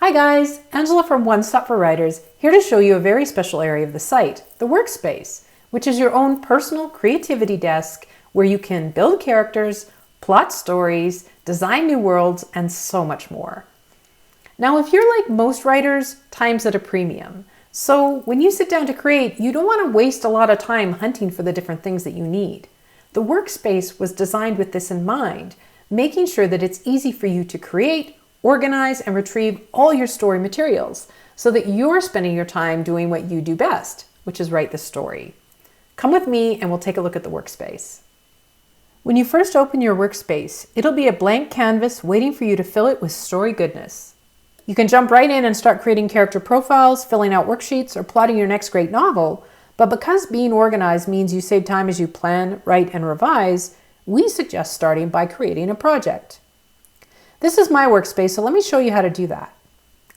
Hi guys, Angela from One Stop for Writers, here to show you a very special area of the site, the Workspace, which is your own personal creativity desk where you can build characters, plot stories, design new worlds, and so much more. Now, if you're like most writers, time's at a premium. So when you sit down to create, you don't want to waste a lot of time hunting for the different things that you need. The Workspace was designed with this in mind, making sure that it's easy for you to create, organize, and retrieve all your story materials so that you're spending your time doing what you do best, which is write the story. Come with me and we'll take a look at the Workspace. When you first open your Workspace, it'll be a blank canvas waiting for you to fill it with story goodness. You can jump right in and start creating character profiles, filling out worksheets, or plotting your next great novel, but because being organized means you save time as you plan, write, and revise, we suggest starting by creating a project. This is my Workspace, so let me show you how to do that.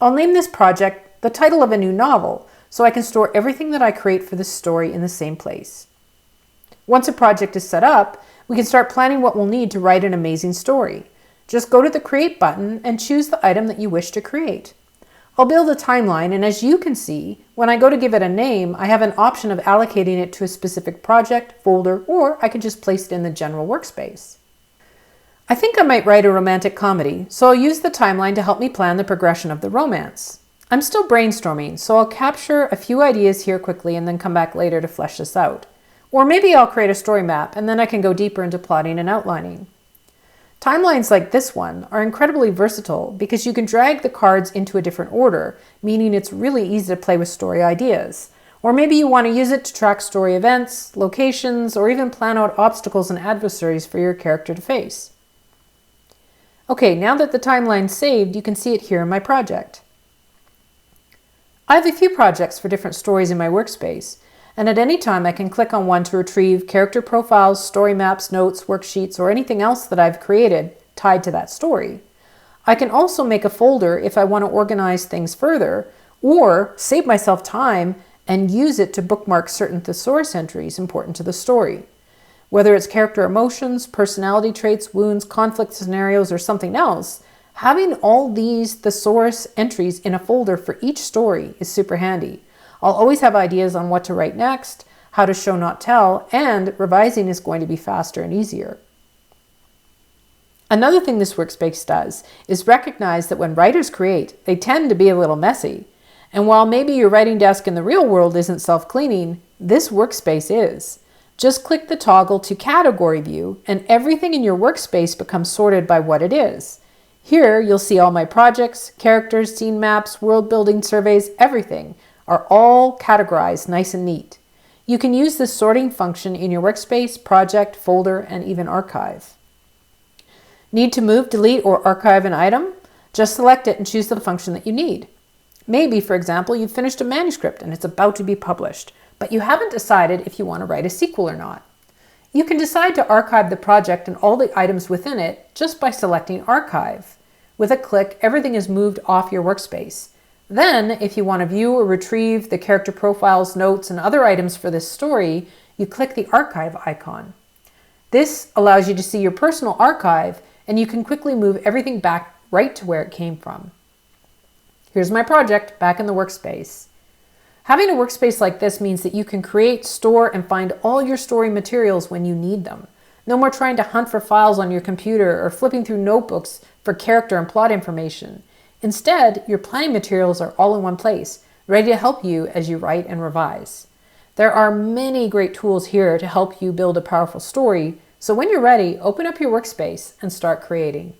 I'll name this project the title of a new novel, so I can store everything that I create for this story in the same place. Once a project is set up, we can start planning what we'll need to write an amazing story. Just go to the Create button and choose the item that you wish to create. I'll build a timeline, and as you can see, when I go to give it a name, I have an option of allocating it to a specific project, folder, or I can just place it in the general Workspace. I think I might write a romantic comedy, so I'll use the timeline to help me plan the progression of the romance. I'm still brainstorming, so I'll capture a few ideas here quickly and then come back later to flesh this out. Or maybe I'll create a story map and then I can go deeper into plotting and outlining. Timelines like this one are incredibly versatile because you can drag the cards into a different order, meaning it's really easy to play with story ideas. Or maybe you want to use it to track story events, locations, or even plan out obstacles and adversaries for your character to face. Okay, now that the timeline's saved, you can see it here in my project. I have a few projects for different stories in my Workspace, and at any time I can click on one to retrieve character profiles, story maps, notes, worksheets, or anything else that I've created tied to that story. I can also make a folder if I want to organize things further, or save myself time and use it to bookmark certain thesaurus entries important to the story. Whether it's character emotions, personality traits, wounds, conflict scenarios, or something else, having all these thesaurus entries in a folder for each story is super handy. I'll always have ideas on what to write next, how to show not tell, and revising is going to be faster and easier. Another thing this Workspace does is recognize that when writers create, they tend to be a little messy. And while maybe your writing desk in the real world isn't self-cleaning, this Workspace is. Just click the toggle to Category View and everything in your Workspace becomes sorted by what it is. Here you'll see all my projects, characters, scene maps, world building surveys, everything are all categorized nice and neat. You can use this sorting function in your Workspace, project, folder, and even archive. Need to move, delete, or archive an item? Just select it and choose the function that you need. Maybe, for example, you've finished a manuscript and it's about to be published, but you haven't decided if you want to write a sequel or not. You can decide to archive the project and all the items within it just by selecting Archive. With a click, everything is moved off your Workspace. Then, if you want to view or retrieve the character profiles, notes, and other items for this story, you click the Archive icon. This allows you to see your personal archive, and you can quickly move everything back right to where it came from. Here's my project back in the Workspace. Having a Workspace like this means that you can create, store, and find all your story materials when you need them. No more trying to hunt for files on your computer or flipping through notebooks for character and plot information. Instead, your planning materials are all in one place, ready to help you as you write and revise. There are many great tools here to help you build a powerful story, so when you're ready, open up your Workspace and start creating.